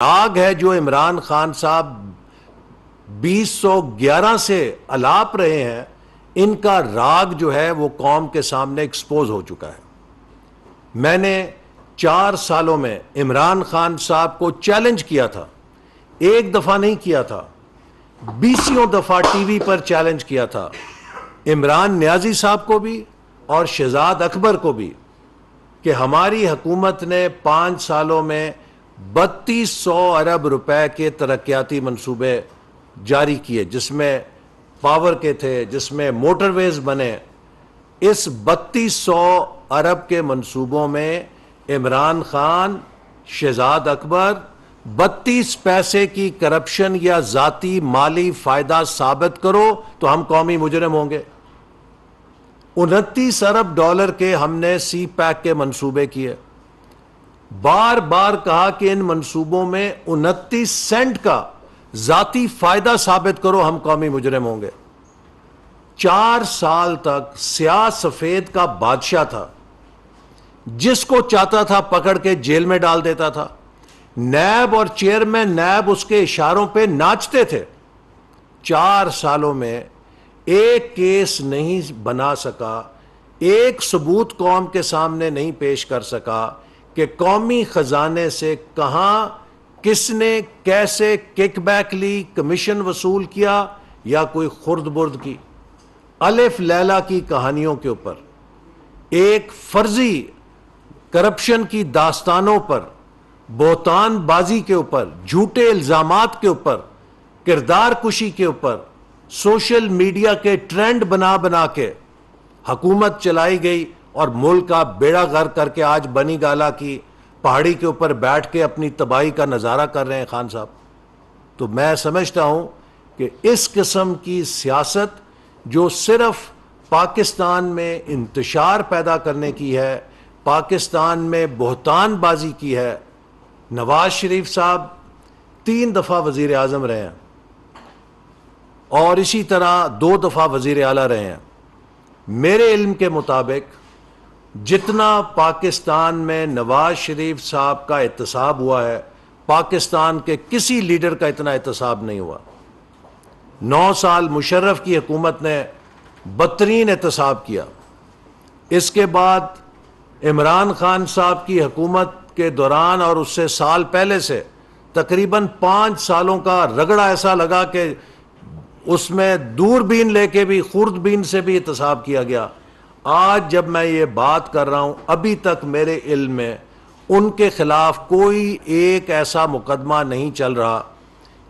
راگ ہے جو عمران خان صاحب 2011 سے الاپ رہے ہیں، ان کا راگ جو ہے وہ قوم کے سامنے ایکسپوز ہو چکا ہے۔ میں نے 4 سالوں میں عمران خان صاحب کو چیلنج کیا تھا، ایک دفعہ نہیں کیا تھا، 20 دفعہ ٹی وی پر چیلنج کیا تھا، عمران نیازی صاحب کو بھی اور شہزاد اکبر کو بھی، کہ ہماری حکومت نے 5 سالوں میں 3200 ارب روپے کے ترقیاتی منصوبے جاری کیے، جس میں پاور کے تھے، جس میں موٹر ویز بنے۔ اس 3200 ارب کے منصوبوں میں عمران خان، شہزاد اکبر 32 پیسے کی کرپشن یا ذاتی مالی فائدہ ثابت کرو تو ہم قومی مجرم ہوں گے۔ 29 ارب ڈالر کے ہم نے سی پیک کے منصوبے کیے، بار بار کہا کہ ان منصوبوں میں 29 سینٹ کا ذاتی فائدہ ثابت کرو، ہم قومی مجرم ہوں گے۔ 4 سال تک سیاہ سفید کا بادشاہ تھا، جس کو چاہتا تھا پکڑ کے جیل میں ڈال دیتا تھا، نیب اور چیئرمین نیب اس کے اشاروں پہ ناچتے تھے۔ 4 سالوں میں ایک کیس نہیں بنا سکا، ایک ثبوت قوم کے سامنے نہیں پیش کر سکا کہ قومی خزانے سے کہاں، کس نے، کیسے کک بیک لی، کمیشن وصول کیا یا کوئی خرد برد کی۔ الف لیلہ کی کہانیوں کے اوپر، ایک فرضی کرپشن کی داستانوں پر، بہتان بازی کے اوپر، جھوٹے الزامات کے اوپر، کردار کشی کے اوپر، سوشل میڈیا کے ٹرینڈ بنا بنا کے حکومت چلائی گئی اور ملک کا بیڑا غرق کر کے آج بنی گالا کی پہاڑی کے اوپر بیٹھ کے اپنی تباہی کا نظارہ کر رہے ہیں خان صاحب۔ تو میں سمجھتا ہوں کہ اس قسم کی سیاست جو صرف پاکستان میں انتشار پیدا کرنے کی ہے، پاکستان میں بہتان بازی کی ہے۔ نواز شریف صاحب 3 دفعہ وزیر اعظم رہے ہیں اور اسی طرح 2 دفعہ وزیر اعلیٰ رہے ہیں۔ میرے علم کے مطابق جتنا پاکستان میں نواز شریف صاحب کا احتساب ہوا ہے، پاکستان کے کسی لیڈر کا اتنا احتساب نہیں ہوا۔ 9 سال مشرف کی حکومت نے بدترین احتساب کیا۔ اس کے بعد عمران خان صاحب کی حکومت کے دوران اور اس سے سال پہلے سے تقریباً 5 سالوں کا رگڑا ایسا لگا کہ اس میں دور بین لے کے بھی، خرد بین سے بھی احتساب کیا گیا۔ آج جب میں یہ بات کر رہا ہوں، ابھی تک میرے علم میں ان کے خلاف کوئی ایک ایسا مقدمہ نہیں چل رہا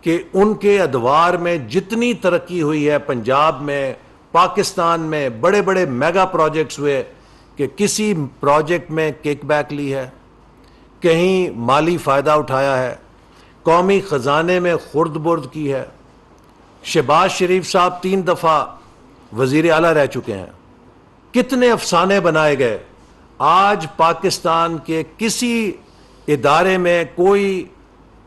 کہ ان کے ادوار میں جتنی ترقی ہوئی ہے پنجاب میں، پاکستان میں، بڑے بڑے میگا پروجیکٹس ہوئے، کہ کسی پروجیکٹ میں کک بیک لی ہے، کہیں مالی فائدہ اٹھایا ہے، قومی خزانے میں خرد برد کی ہے۔ شہباز شریف صاحب 3 دفعہ وزیر اعلیٰ رہ چکے ہیں، کتنے افسانے بنائے گئے۔ آج پاکستان کے کسی ادارے میں، کوئی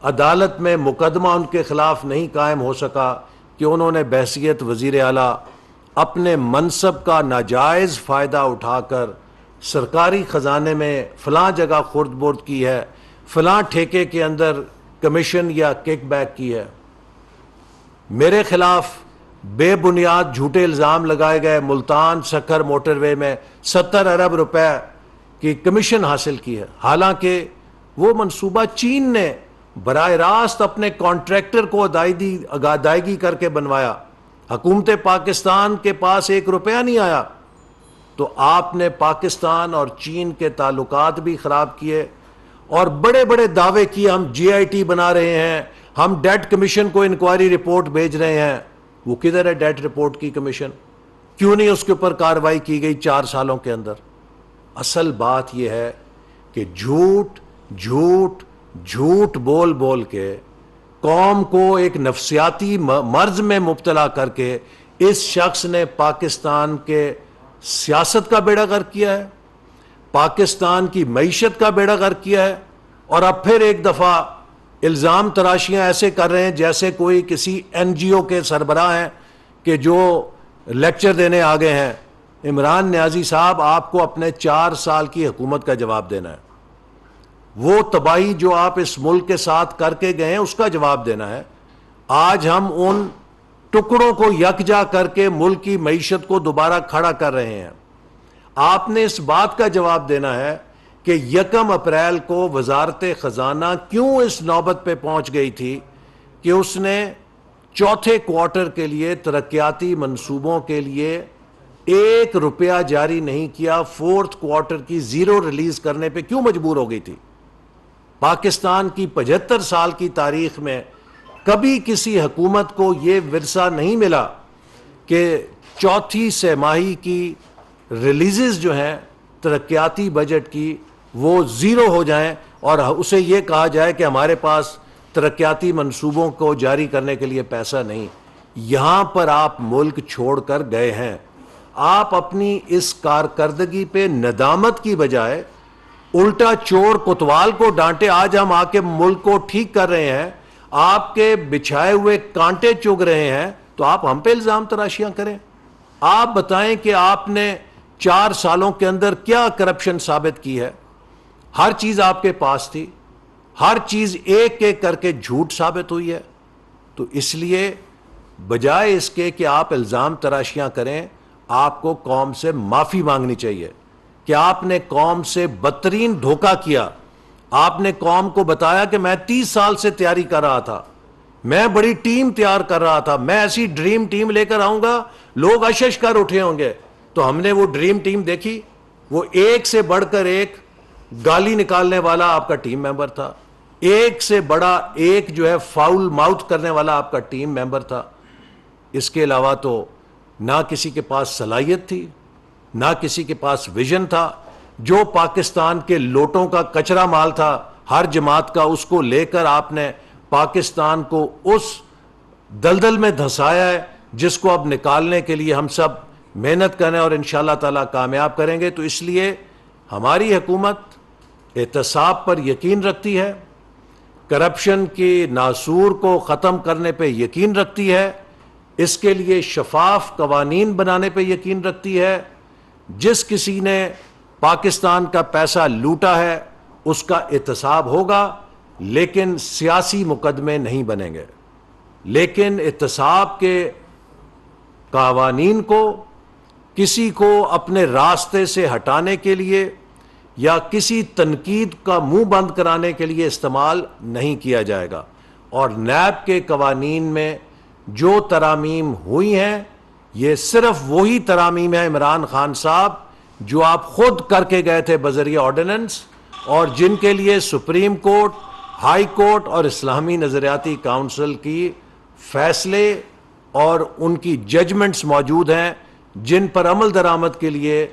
عدالت میں مقدمہ ان کے خلاف نہیں قائم ہو سکا کہ انہوں نے بحیثیت وزیر اعلیٰ اپنے منصب کا ناجائز فائدہ اٹھا کر سرکاری خزانے میں فلاں جگہ خرد برد کی ہے، فلاں ٹھیکے کے اندر کمیشن یا کک بیک کی ہے۔ میرے خلاف بے بنیاد جھوٹے الزام لگائے گئے، ملتان سکھر موٹر وے میں 70 ارب روپے کی کمیشن حاصل کی ہے، حالانکہ وہ منصوبہ چین نے براہ راست اپنے کانٹریکٹر کو ادائیگی کر کے بنوایا۔ حکومت پاکستان کے پاس 1 روپیہ نہیں آیا۔ تو آپ نے پاکستان اور چین کے تعلقات بھی خراب کیے اور بڑے بڑے دعوے کیے، ہم جی آئی ٹی بنا رہے ہیں، ہم ڈیٹ کمیشن کو انکوائری رپورٹ بھیج رہے ہیں۔ وہ کدھر ہے ڈیٹ رپورٹ کی کمیشن؟ کیوں نہیں اس کے اوپر کارروائی کی گئی 4 سالوں کے اندر؟ اصل بات یہ ہے کہ جھوٹ جھوٹ جھوٹ بول بول کے قوم کو ایک نفسیاتی مرض میں مبتلا کر کے اس شخص نے پاکستان کے سیاست کا بیڑا غرق کیا ہے، پاکستان کی معیشت کا بیڑا غرق کیا ہے، اور اب پھر ایک دفعہ الزام تراشیاں ایسے کر رہے ہیں جیسے کوئی کسی این جی او کے سربراہ ہیں کہ جو لیکچر دینے آ گئے ہیں۔ عمران نیازی صاحب، آپ کو اپنے 4 سال کی حکومت کا جواب دینا ہے۔ وہ تباہی جو آپ اس ملک کے ساتھ کر کے گئے ہیں اس کا جواب دینا ہے. آج ہم ان ٹکڑوں کو یکجا کر کے ملک کی معیشت کو دوبارہ کھڑا کر رہے ہیں. آپ نے اس بات کا جواب دینا ہے کہ 1 اپریل کو وزارت خزانہ کیوں اس نوبت پہ پہنچ گئی تھی کہ اس نے چوتھے کوارٹر کے لیے ترقیاتی منصوبوں کے لیے 1 روپیہ جاری نہیں کیا. 4تھ کوارٹر کی 0 ریلیز کرنے پہ کیوں مجبور ہو گئی تھی؟ پاکستان کی 75 سال کی تاریخ میں کبھی کسی حکومت کو یہ ورثہ نہیں ملا کہ چوتھی سہ ماہی کی ریلیزز جو ہیں ترقیاتی بجٹ کی وہ 0 ہو جائیں اور اسے یہ کہا جائے کہ ہمارے پاس ترقیاتی منصوبوں کو جاری کرنے کے لیے پیسہ نہیں. یہاں پر آپ ملک چھوڑ کر گئے ہیں. آپ اپنی اس کارکردگی پہ ندامت کی بجائے الٹا چور کوتوال کو ڈانٹے. آج ہم آ کے ملک کو ٹھیک کر رہے ہیں, آپ کے بچھائے ہوئے کانٹے چگ رہے ہیں, تو آپ ہم پہ الزام تراشیاں کریں. آپ بتائیں کہ آپ نے 4 سالوں کے اندر کیا کرپشن ثابت کی ہے. ہر چیز آپ کے پاس تھی, ہر چیز ایک ایک کر کے جھوٹ ثابت ہوئی ہے. تو اس لیے بجائے اس کے کہ آپ الزام تراشیاں کریں, آپ کو قوم سے معافی مانگنی چاہیے کہ آپ نے قوم سے بدترین دھوکہ کیا. آپ نے قوم کو بتایا کہ میں 30 سال سے تیاری کر رہا تھا, میں بڑی ٹیم تیار کر رہا تھا, میں ایسی ڈریم ٹیم لے کر آؤں گا لوگ اشش کر اٹھے ہوں گے. تو ہم نے وہ ڈریم ٹیم دیکھی, وہ ایک سے بڑھ کر ایک گالی نکالنے والا آپ کا ٹیم ممبر تھا, ایک سے بڑا ایک جو ہے فاؤل ماؤتھ کرنے والا آپ کا ٹیم ممبر تھا. اس کے علاوہ تو نہ کسی کے پاس صلاحیت تھی, نہ کسی کے پاس ویژن تھا. جو پاکستان کے لوٹوں کا کچرا مال تھا ہر جماعت کا, اس کو لے کر آپ نے پاکستان کو اس دلدل میں دھسایا ہے جس کو اب نکالنے کے لیے ہم سب محنت کریں اور انشاءاللہ تعالیٰ کامیاب کریں گے. تو اس لیے ہماری حکومت احتساب پر یقین رکھتی ہے, کرپشن کی ناسور کو ختم کرنے پہ یقین رکھتی ہے, اس کے لیے شفاف قوانین بنانے پہ یقین رکھتی ہے. جس کسی نے پاکستان کا پیسہ لوٹا ہے اس کا احتساب ہوگا, لیکن سیاسی مقدمے نہیں بنیں گے. لیکن احتساب کے قوانین کو کسی کو اپنے راستے سے ہٹانے کے لیے یا کسی تنقید کا منہ بند کرانے کے لیے استعمال نہیں کیا جائے گا. اور نیب کے قوانین میں جو ترامیم ہوئی ہیں یہ صرف وہی ترامیم ہے عمران خان صاحب جو آپ خود کر کے گئے تھے بذریعہ آرڈیننس, اور جن کے لیے سپریم کورٹ, ہائی کورٹ اور اسلامی نظریاتی کونسل کی فیصلے اور ان کی ججمنٹس موجود ہیں, جن پر عمل درآمد کے لیے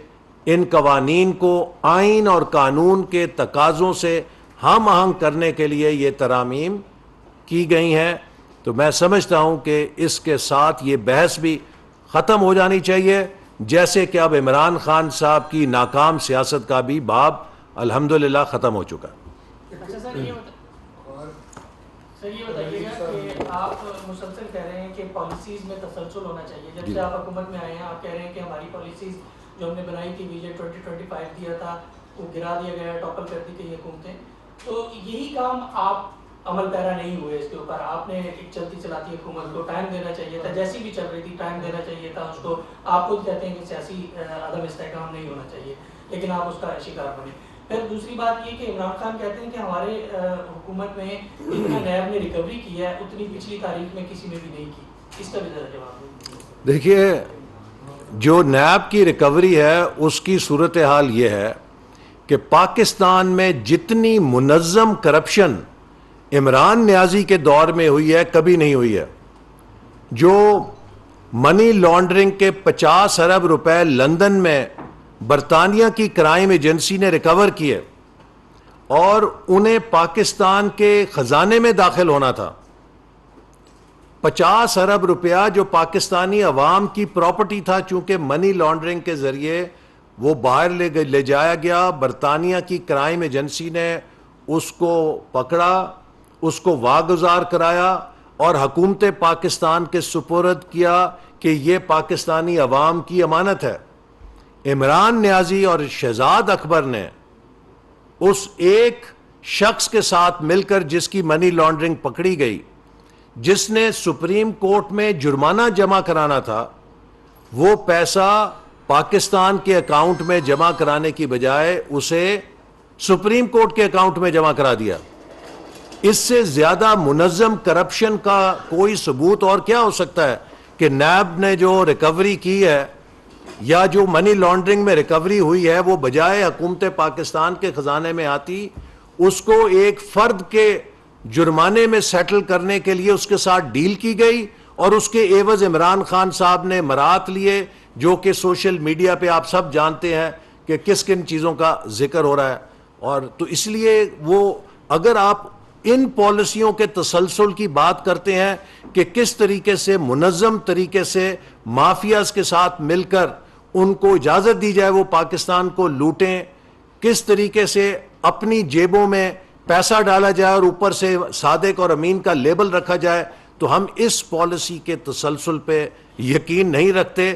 ان قوانین کو آئین اور قانون کے تقاضوں سے ہم آہنگ کرنے کے لیے یہ ترامیم کی گئی ہیں. تو میں سمجھتا ہوں کہ اس کے ساتھ یہ بحث بھی ختم ہو جانی چاہیے, جیسے کہ اب عمران خان صاحب کی ناکام سیاست کا بھی باب الحمدللہ ختم ہو چکا. اچھا سر یہ بتائیے گا کہ آپ مسلسل کہہ رہے ہیں کہ پالیسیز میں تسلسل ہونا چاہیے. جب سے آپ حکومت میں آئے ہیں آپ کہہ رہے ہیں کہ ہماری پالیسیز جو ہم نے بنائی تھی ویژن 2025 دیا تھا وہ گرا دیا گیا, ٹاپل کر دی گئی حکومتیں. تو یہی کام آپ عمل پیرا نہیں ہوئے اس کے اوپر. آپ نے ایک چلتی چلاتی حکومت کو ٹائم دینا چاہیے تھا, جیسی بھی چل رہی تھی ٹائم دینا چاہیے تھا اس کو. آپ خود کہتے ہیں کہ سیاسی عدم استحکام نہیں ہونا چاہیے, لیکن آپ اس کا شکار بنے. پھر دوسری بات یہ کہ عمران خان کہتے ہیں کہ ہمارے حکومت میں جتنا نیب نے ریکوری کی ہے اتنی پچھلی تاریخ میں کسی نے بھی نہیں کی. اس کا بھی ذرا جواب دیں. دیکھیے, جو نیب کی ریکوری ہے اس کی صورتحال یہ ہے کہ پاکستان میں جتنی منظم کرپشن عمران نیازی کے دور میں ہوئی ہے کبھی نہیں ہوئی ہے. جو منی لانڈرنگ کے 50 ارب روپے لندن میں برطانیہ کی کرائم ایجنسی نے ریکور کیے اور انہیں پاکستان کے خزانے میں داخل ہونا تھا. 50 ارب روپیہ جو پاکستانی عوام کی پراپرٹی تھا, چونکہ منی لانڈرنگ کے ذریعے وہ باہر لے جایا گیا. برطانیہ کی کرائم ایجنسی نے اس کو پکڑا, اس کو واگزار کرایا اور حکومت پاکستان کے سپرد کیا کہ یہ پاکستانی عوام کی امانت ہے. عمران نیازی اور شہزاد اکبر نے اس ایک شخص کے ساتھ مل کر جس کی منی لانڈرنگ پکڑی گئی، جس نے سپریم کورٹ میں جرمانہ جمع کرانا تھا، وہ پیسہ پاکستان کے اکاؤنٹ میں جمع کرانے کی بجائے اسے سپریم کورٹ کے اکاؤنٹ میں جمع کرا دیا۔ اس سے زیادہ منظم کرپشن کا کوئی ثبوت اور کیا ہو سکتا ہے کہ نیب نے جو ریکوری کی ہے یا جو منی لانڈرنگ میں ریکوری ہوئی ہے وہ بجائے حکومت پاکستان کے خزانے میں آتی، اس کو ایک فرد کے جرمانے میں سیٹل کرنے کے لیے اس کے ساتھ ڈیل کی گئی، اور اس کے عوض عمران خان صاحب نے مرات لیے، جو کہ سوشل میڈیا پہ آپ سب جانتے ہیں کہ کس کن چیزوں کا ذکر ہو رہا ہے۔ اور تو اس لیے وہ اگر آپ ان پالیسیوں کے تسلسل کی بات کرتے ہیں کہ کس طریقے سے منظم طریقے سے مافیاز کے ساتھ مل کر ان کو اجازت دی جائے وہ پاکستان کو لوٹیں، کس طریقے سے اپنی جیبوں میں پیسہ ڈالا جائے اور اوپر سے صادق اور امین کا لیبل رکھا جائے، تو ہم اس پالیسی کے تسلسل پہ یقین نہیں رکھتے۔